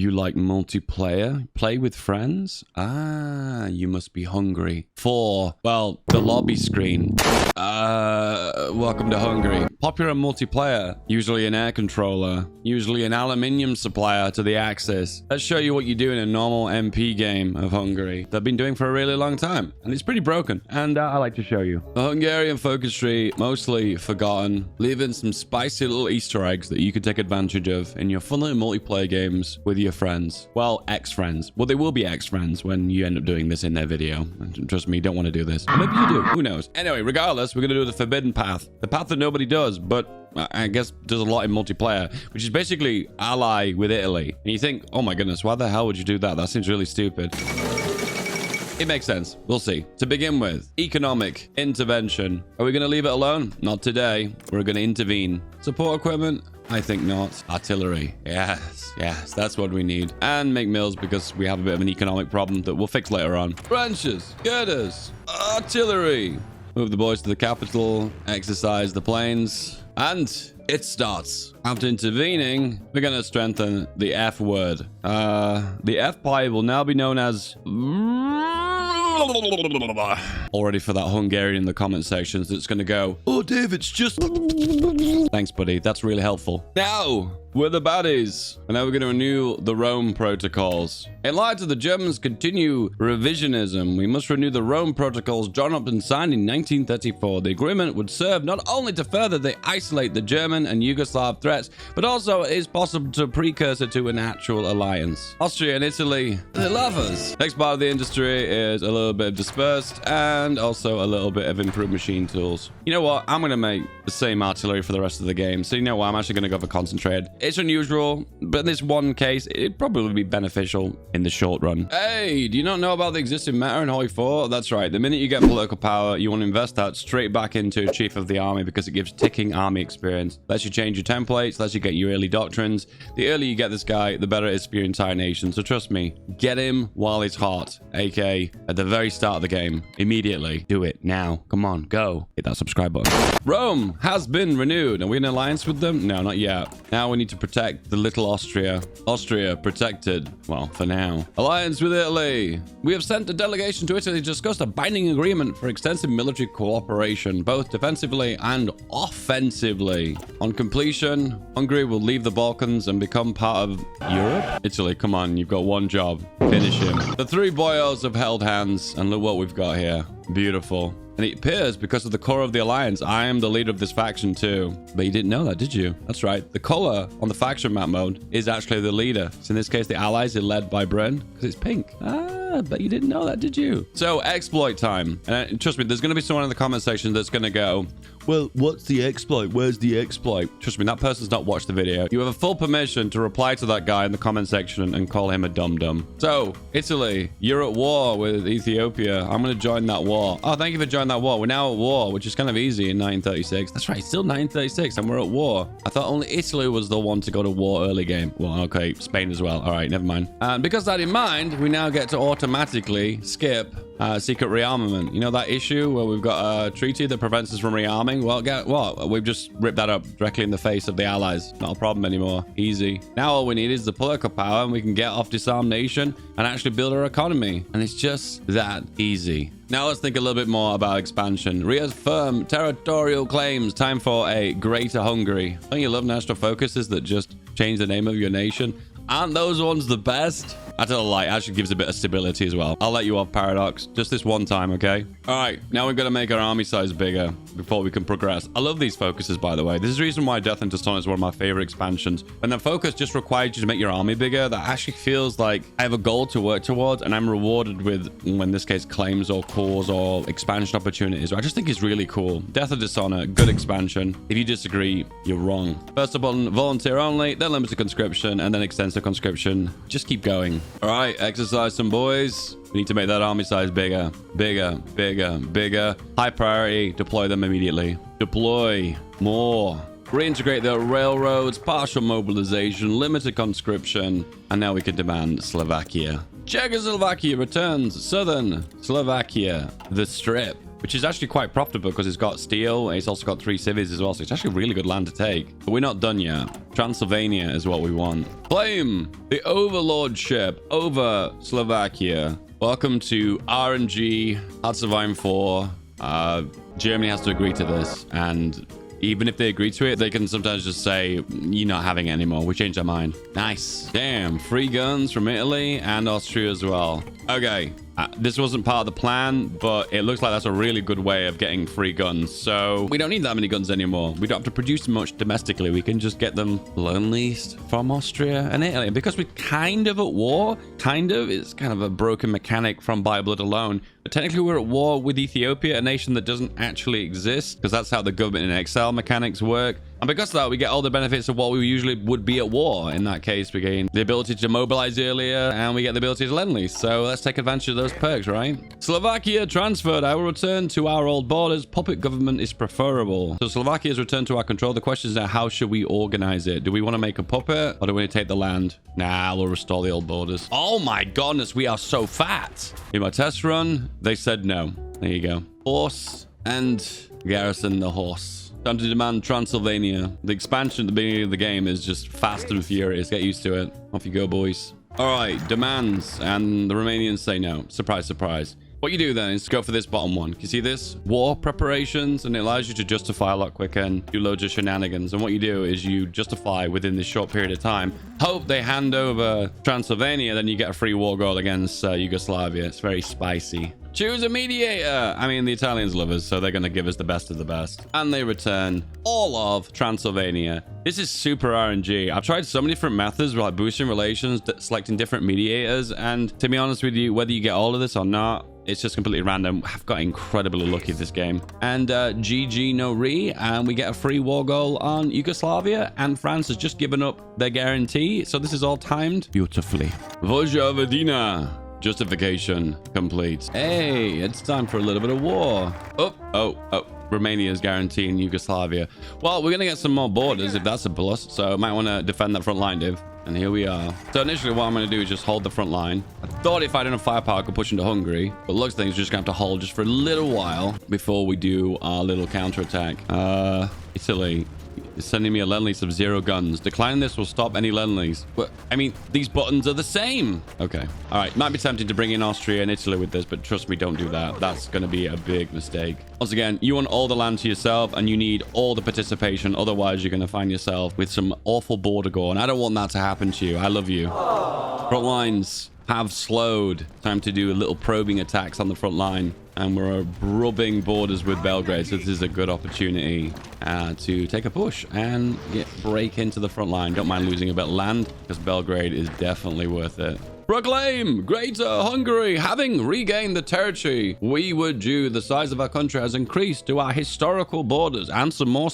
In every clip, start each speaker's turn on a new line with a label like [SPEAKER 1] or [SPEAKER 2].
[SPEAKER 1] You like multiplayer? Play with friends? Ah, you must be hungry. 4. Well, the lobby screen. Welcome to Hungary. Popular multiplayer. Usually an air controller. Usually an aluminium supplier to the axis. Let's show you what you do in a normal MP game of Hungary. They've been doing for a really long time. And it's pretty broken. And I like to show you. The Hungarian focus tree, mostly forgotten. Leaving some spicy little Easter eggs that you can take advantage of in your fun little multiplayer games with your friends. Well, ex-friends. Well, they will be ex-friends when you end up doing this in their video. And trust me, you don't want to do this. Or maybe you do. Who knows? Anyway, regardless, we're going to do the forbidden path. The path that nobody does, but I guess does a lot in multiplayer, which is basically ally with Italy. And you think, oh my goodness, why the hell would you do that? That seems really stupid. It makes sense. We'll see. To begin with, economic intervention. Are we going to leave it alone? Not today. We're going to intervene. Support equipment? I think not. Artillery. Yes, that's what we need. And make mills because we have a bit of an economic problem that we'll fix later on. Branches, girders, artillery. Move the boys to the capital, exercise the planes, and it starts. After intervening, we're going to strengthen the F word. The F pipe will now be known as... Already for that Hungarian in the comment sections that's going to go, oh, Dave, it's just... Thanks, buddy. That's really helpful. Now, we're the baddies. And now we're going to renew the Rome protocols. In light of the Germans' continued revisionism, we must renew the Rome protocols drawn up and signed in 1934. The agreement would serve not only to further isolate the German and Yugoslav threats, but also is possible to precursor to an actual alliance. Austria and Italy, they love us. Next part of the industry is a little bit dispersed and also a little bit of improved machine tools. You know what? I'm going to make the same artillery for the rest of the game. So you know what? I'm actually going to go for concentrated. It's unusual, but in this one case, it'd probably be beneficial in the short run. Hey, do you not know about the existing meta in Hoi 4? That's right. The minute you get political power, you want to invest that straight back into Chief of the Army because it gives ticking army experience. Lets you change your templates, lets you get your early doctrines. The earlier you get this guy, the better it is for your entire nation. So trust me, get him while he's hot, aka at the very start of the game. Immediately. Do it now. Come on, go. Hit that subscribe button. Rome has been renewed. Are we in alliance with them? No, not yet. Now we need to protect the little Austria. Austria protected. Well, for now. Alliance with Italy. We have sent a delegation to Italy to discuss a binding agreement for extensive military cooperation, both defensively and offensively. On completion, Hungary will leave the Balkans and become part of Europe? Italy, come on, you've got one job. Finish him. The three boyos have held hands, and look what we've got here. Beautiful. And it appears, because of the core of the alliance, I am the leader of this faction too. But you didn't know that, did you? That's right. The color on the faction map mode is actually the leader. So in this case, the allies are led by Britain because it's pink. But you didn't know that, did you? So, exploit time. And trust me, there's going to be someone in the comment section that's going to go, well, what's the exploit? Where's the exploit? Trust me, that person's not watched the video. You have a full permission to reply to that guy in the comment section and call him a dum-dum. So, Italy, you're at war with Ethiopia. I'm going to join that war. Oh, thank you for joining that war. We're now at war, which is kind of easy in 1936. That's right, still 1936, and we're at war. I thought only Italy was the one to go to war early game. Well, okay, Spain as well. All right, never mind. And because that in mind, we now get to automatically skip secret rearmament. You know that issue where we've got a treaty that prevents us from rearming? Well, get what? We've just ripped that up directly in the face of the allies. Not a problem anymore. Easy. Now all we need is the political power and we can get off disarmed nation and actually build our economy. And it's just that easy. Now let's think a little bit more about expansion. Reaffirm territorial claims. Time for a greater Hungary. Don't you love national focuses that just change the name of your nation? Aren't those ones the best? I tell a lie, it actually gives a bit of stability as well. I'll let you off, Paradox. Just this one time, okay? All right, now we've got to make our army size bigger before we can progress. I love these focuses, by the way. This is the reason why Death and Dishonor is one of my favorite expansions. And the focus just requires you to make your army bigger. That actually feels like I have a goal to work towards, and I'm rewarded with, in this case, claims or cores or expansion opportunities. I just think it's really cool. Death and Dishonor, good expansion. If you disagree, you're wrong. First up on volunteer only, then limited conscription, and then extensive conscription. Just keep going. All right, exercise some boys. We need to make that army size bigger, bigger, bigger, bigger. High priority, deploy them immediately. Deploy more. Reintegrate the railroads, partial mobilization, limited conscription, and now we can demand Slovakia. Czechoslovakia returns. Southern Slovakia, the strip. which is actually quite profitable because it's got steel. It's also got 3 cities as well. So it's actually really good land to take. But we're not done yet. Transylvania is what we want. Claim the overlordship over Slovakia. Welcome to RNG Herzogin 4. Germany has to agree to this, and even if they agree to it, they can sometimes just say, you're not having it anymore. We changed our mind. Nice. Damn, free guns from Italy and Austria as well. Okay, this wasn't part of the plan, but it looks like that's a really good way of getting free guns. So we don't need that many guns anymore. We don't have to produce much domestically. We can just get them loan leased from Austria and Italy. And because we're kind of at war, it's kind of a broken mechanic from By Blood alone. But technically we're at war with Ethiopia, a nation that doesn't actually exist, because that's how the government in exile mechanics work. And because of that, we get all the benefits of what we usually would be at war. In that case, we gain the ability to mobilize earlier, and we get the ability to lend lease. So let's take advantage of those perks, right? Slovakia transferred. I will return to our old borders. Puppet government is preferable. So Slovakia is returned to our control. The question is now, how should we organize it? Do we want to make a puppet, or do we take the land? Nah, we'll restore the old borders. Oh my goodness, we are so fat. In my test run, they said no. There you go. Horse and garrison the horse. Time to demand Transylvania. The expansion at the beginning of the game is just fast and furious. Get used to it. Off you go, boys. All right, demands. And the Romanians say no. Surprise, surprise. What you do then is go for this bottom one. Can you see this? War preparations, and it allows you to justify a lot quicker and do loads of shenanigans. And what you do is you justify within this short period of time. Hope they hand over Transylvania, then you get a free war goal against Yugoslavia. It's very spicy. Choose a mediator. I mean, the Italians love us, so they're going to give us the best of the best. And they return all of Transylvania. This is super RNG. I've tried so many different methods, like boosting relations, selecting different mediators. And to be honest with you, whether you get all of this or not, it's just completely random. I've got incredibly lucky this game. And GG no re, and we get a free war goal on Yugoslavia. And France has just given up their guarantee. So this is all timed beautifully. Vojvodina. Justification complete. Hey, it's time for a little bit of war. Oh. Romania is guaranteeing Yugoslavia. Well, we're going to get some more borders if that's a plus. So I might want to defend that front line, Div. And here we are. So initially what I'm going to do is just hold the front line. I thought if I had enough firepower, I could push into Hungary. But looks like it's just going to have to hold just for a little while before we do our little counterattack. Italy is sending me a lend lease of 0 guns. Declining this will stop any lend lease. But I mean, these buttons are the same. Okay. All right. Might be tempted to bring in Austria and Italy with this, but trust me, don't do that. That's going to be a big mistake. Once again, you want all the land to yourself, and you need all the participation. Otherwise, you're going to find yourself with some awful border gore, and I don't want that to happen to you. I love you. Front lines have slowed. Time to do a little probing attacks on the front line. And we're rubbing borders with Belgrade, so this is a good opportunity to take a push and break into the front line. Don't mind losing a bit of land, because Belgrade is definitely worth it. Proclaim Greater Hungary having regained the territory we were due. The size of our country has increased to our historical borders and some more.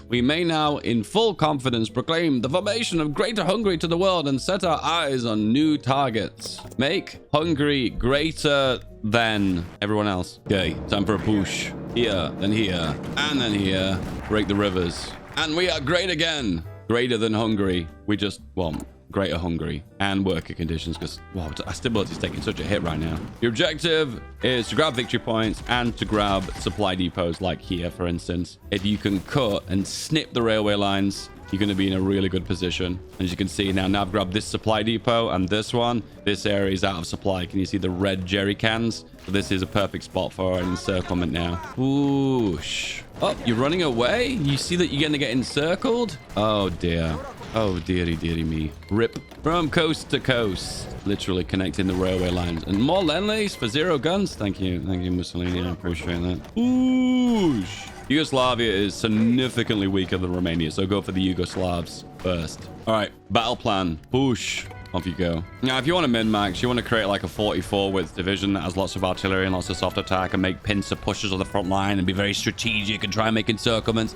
[SPEAKER 1] We may now in full confidence proclaim the formation of Greater Hungary to the world and set our eyes on new targets. Make Hungary greater than everyone else. Okay, time for a push. Here, then here, and then here. Break the rivers. And we are great again. Greater than Hungary. We just, well, Greater Hungary and worker conditions, because wow, our stability is taking such a hit right now. Your objective is to grab victory points and to grab supply depots, like here, for instance. If you can cut and snip the railway lines, you're going to be in a really good position. As you can see now I've grabbed this supply depot and this one. This area is out of supply. Can you see the red jerry cans? This is a perfect spot for an encirclement now. Whoosh. Oh, you're running away? You see that you're going to get encircled? Oh dear. Oh dearie me. Rip. From coast to coast. Literally connecting the railway lines. And more lend lease for 0 guns. Thank you, Mussolini. I appreciate that. Whoosh. Yugoslavia is significantly weaker than Romania, so go for the Yugoslavs first. All right, battle plan. Push. Off you go. Now, if you want to min-max, you want to create like a 44 width division that has lots of artillery and lots of soft attack and make pincer pushes on the front line and be very strategic and try and make encirclements.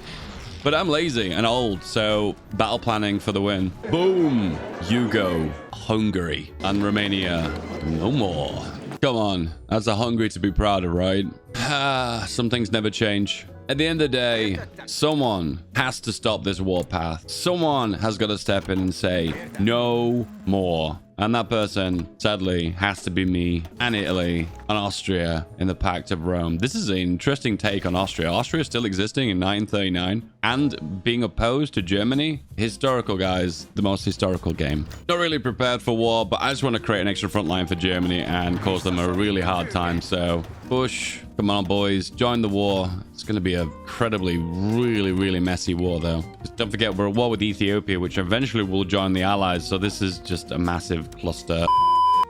[SPEAKER 1] But I'm lazy and old, so battle planning for the win. Boom. Yugo, Hungary, and Romania. No more. Come on. That's a Hungary to be proud of, right? Some things never change. At the end of the day, someone has to stop this warpath. Someone has got to step in and say, no more. And that person, sadly, has to be me and Italy and Austria in the Pact of Rome. This is an interesting take on Austria. Austria still existing in 1939 and being opposed to Germany. Historical, guys. The most historical game. Not really prepared for war, but I just want to create an extra front line for Germany and cause them a really hard time. So, push. Come on, boys. Join the war. It's going to be a incredibly, really messy war, though. Just don't forget, we're at war with Ethiopia, which eventually will join the Allies. So this is just a massive cluster.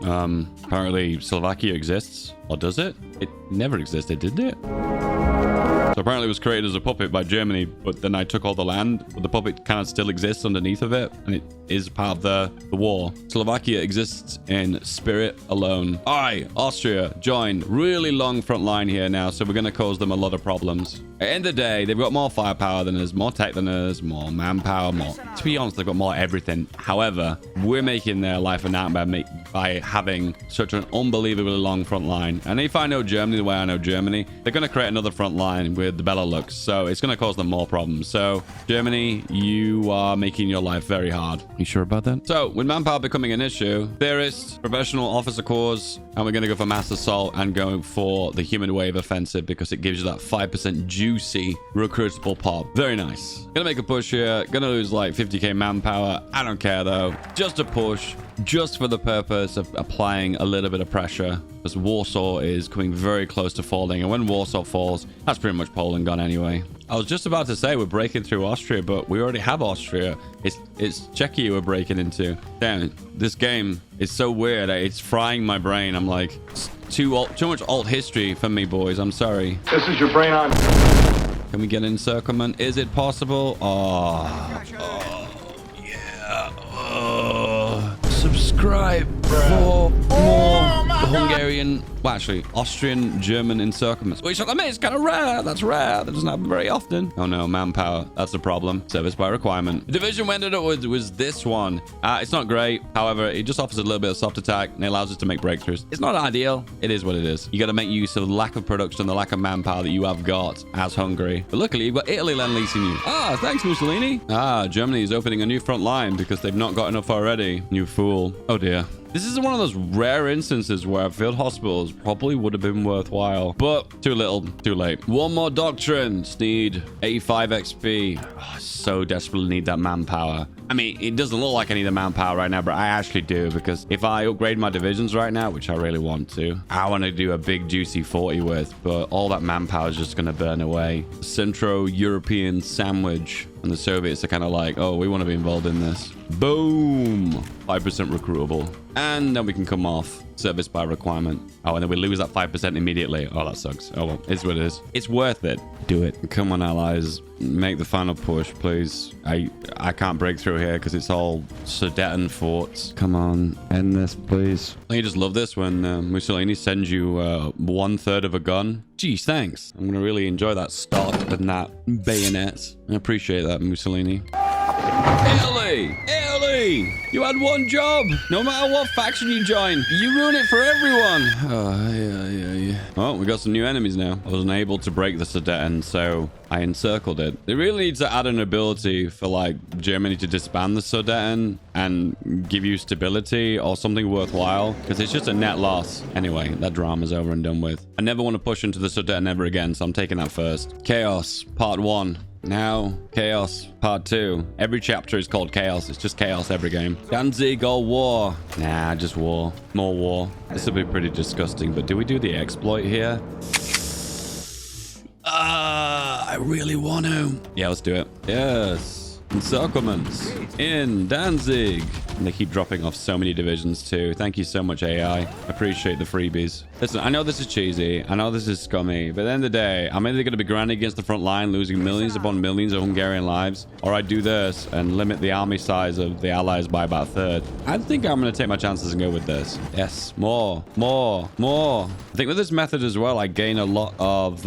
[SPEAKER 1] Apparently Slovakia exists. Or does it? It never existed, did it? So apparently it was created as a puppet by Germany, but then I took all the land, but the puppet kind of still exists underneath of it, and it is part of the war. Slovakia exists in spirit alone. All right, Austria, join. Really long front line here now, so we're going to cause them a lot of problems. At the end of the day, they've got more firepower than us, more tech than us, more manpower, more... To be honest, they've got more everything. However, we're making their life a nightmare by having such an unbelievably long front line. And if I know Germany the way I know Germany, they're going to create another front line with the Benelux. So it's going to cause them more problems. So Germany, you are making your life very hard. You sure about that? So with manpower becoming an issue, theorist, professional officer corps, and we're going to go for mass assault and going for the human wave offensive because it gives you that 5% juicy recruitable pop. Very nice. Gonna make a push here. Gonna lose like 50k manpower. I don't care though. Just a push. Just for the purpose of applying a little bit of pressure, because Warsaw is coming very close to falling, and when Warsaw falls, that's pretty much Poland gone anyway. I was just about to say we're breaking through Austria, but we already have Austria. It's Czechia we're breaking into. Damn, this game is so weird. It's frying my brain. I'm like, too much alt history for me, boys. I'm sorry.
[SPEAKER 2] This is your brain on.
[SPEAKER 1] Can we get encirclement? Is it possible? Oh yeah. Subscribe for more Hungarian, well, actually, Austrian, German encirclements. Which, I mean, it's kind of rare. That's rare. That doesn't happen very often. Oh no, manpower. That's the problem. Service by requirement. The division we ended up with was this one. It's not great. However, it just offers a little bit of soft attack and it allows us to make breakthroughs. It's not ideal. It is what it is. You got to make use of the lack of production, the lack of manpower that you have got as Hungary. But luckily, you've got Italy lend-leasing you. Thanks, Mussolini. Germany is opening a new front line because they've not got enough already. You fool. Oh dear. This is one of those rare instances where field hospitals probably would have been worthwhile, but too little, too late. One more doctrine. Just need 85 XP. Oh, I so desperately need that manpower. I mean, it doesn't look like I need the manpower right now, but I actually do, because if I upgrade my divisions right now, which I really want to, I want to do a big juicy 40 with, but all that manpower is just going to burn away. Centro-European sandwich. And the Soviets are kind of like, oh, we want to be involved in this. Boom! 5% recruitable. And then we can come off service by requirement. Oh, and then we lose that 5% immediately. Oh, that sucks. Oh, well, it's what it is. It's worth it. Do it. Come on, allies. Make the final push, please. I can't break through here because it's all Sudeten forts. Come on, end this, please. You just love this when Mussolini sends you 1/3 of a gun. Geez, thanks. I'm gonna really enjoy that stock and that bayonet. I appreciate that, Mussolini. Italy! Italy! You had one job. No matter what faction you join, you ruin it for everyone. Oh, yeah. Oh, we got some new enemies now. I wasn't able to break the Sudeten, so I encircled it. They really need to add an ability for, like, Germany to disband the Sudeten and give you stability or something worthwhile, because it's just a net loss. Anyway, that drama's over and done with. I never want to push into the Sudeten ever again, so I'm taking that first. Chaos, part 1. Now, Chaos, part 2. Every chapter is called Chaos. It's just Chaos every game. Danzig or war? Nah, just war. More war. This will be pretty disgusting, but do we do the exploit here? I really want to. Yeah, let's do it. Yes. Encirclements in Danzig. And they keep dropping off so many divisions too. Thank you so much, AI. Appreciate the freebies. Listen, I know this is cheesy. I know this is scummy. But at the end of the day, I'm either going to be grinding against the front line, losing millions upon millions of Hungarian lives, or I do this and limit the army size of the allies by about a third. I think I'm going to take my chances and go with this. Yes, more. I think with this method as well, I gain a lot of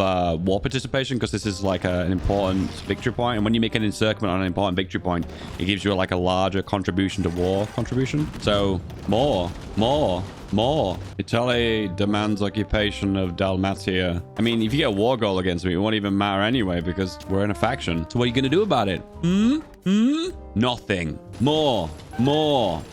[SPEAKER 1] war participation because this is like an important victory point. And when you make an encirclement on an important victory point, it gives you like a larger contribution to war contribution. So more. More. Italy demands occupation of Dalmatia. I mean, if you get a war goal against me, it won't even matter anyway because we're in a faction. So what are you going to do about it? Nothing. More.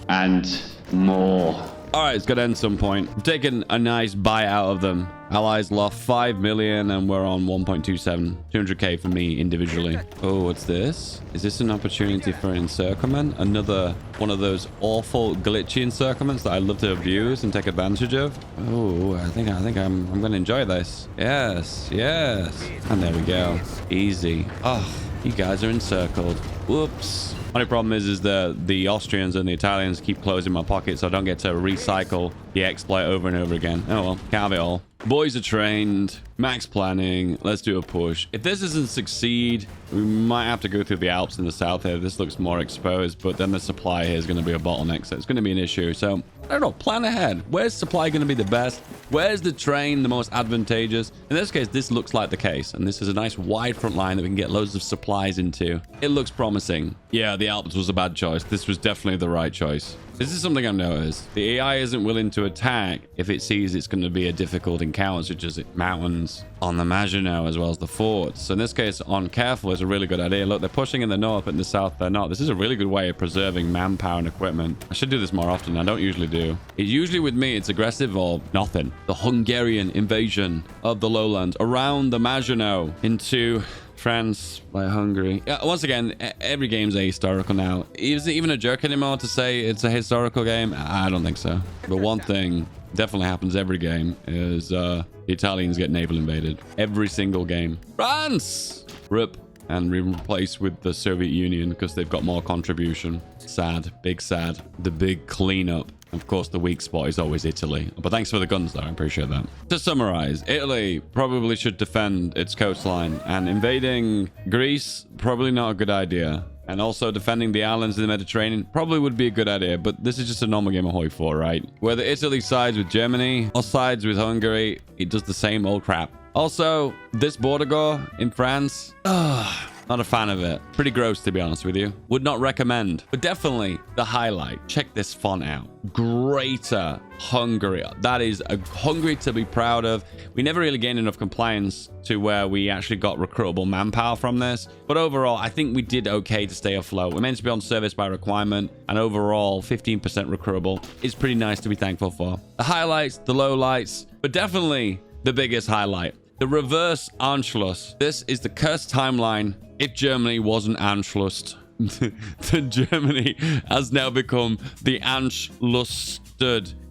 [SPEAKER 2] And more.
[SPEAKER 1] All right, it's got to end some point. I'm taking a nice bite out of them. Allies lost 5 million and we're on 1.27. 200k for me individually. Oh, what's this? Is this an opportunity for encirclement? Another one of those awful glitchy encirclements that I love to abuse and take advantage of. Oh, I think I'm going to enjoy this. Yes. And there we go. Easy. Oh, you guys are encircled. Whoops. Only problem is the Austrians and the Italians keep closing my pocket, so I don't get to recycle the exploit over and over again. Oh well, can't have it all. Boys are trained. Max planning. Let's do a push. If this doesn't succeed, we might have to go through the Alps in the south here. This looks more exposed, but then the supply here is going to be a bottleneck, so it's going to be an issue. So I don't know. Plan ahead. Where's supply going to be the best? Where's the train the most advantageous? In this case, this looks like the case, and this is a nice wide front line that we can get loads of supplies into. It looks promising. Yeah, the Alps was a bad choice. This was definitely the right choice. This is something I've noticed. The AI isn't willing to attack if it sees it's going to be a difficult encounter, such as mountains on the Maginot as well as the forts. So in this case, on careful is a really good idea. Look, they're pushing in the north, but in the south, they're not. This is a really good way of preserving manpower and equipment. I should do this more often. I don't usually do. Usually with me, it's aggressive or nothing. The Hungarian invasion of the lowlands around the Maginot into France by Hungary. Once again, every game's ahistorical now. Is it even a joke anymore to say it's a historical game? I don't think so. But one thing definitely happens every game is the Italians get naval invaded. Every single game. France! RIP. And replaced with the Soviet Union because they've got more contribution. Sad. Big sad. The big cleanup. Of course, the weak spot is always Italy. But thanks for the guns, though. I appreciate that. To summarize, Italy probably should defend its coastline. And invading Greece, probably not a good idea. And also defending the islands in the Mediterranean probably would be a good idea. But this is just a normal game of Hoi 4, right? Whether Italy sides with Germany or sides with Hungary, it does the same old crap. Also, this border gore in France, not a fan of it. Pretty gross, to be honest with you. Would not recommend. But definitely the highlight. Check this font out. Greater Hungary. That is a Hungary to be proud of. We never really gained enough compliance to where we actually got recruitable manpower from this. But overall, I think we did okay to stay afloat. We're meant to be on service by requirement. And overall, 15% recruitable is pretty nice to be thankful for. The highlights, the lowlights, but definitely the biggest highlight. The reverse Anschluss. This is the cursed timeline. If Germany wasn't Anschlussed, then Germany has now become the Anschlussed.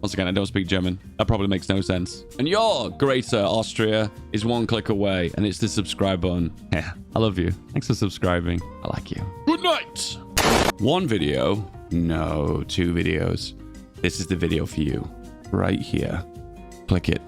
[SPEAKER 1] Once again, I don't speak German. That probably makes no sense. And your Greater Austria is one click away, and it's the subscribe button. Yeah, I love you. Thanks for subscribing. I like you. Good night. One video. No, 2 videos. This is the video for you. Right here. Click it.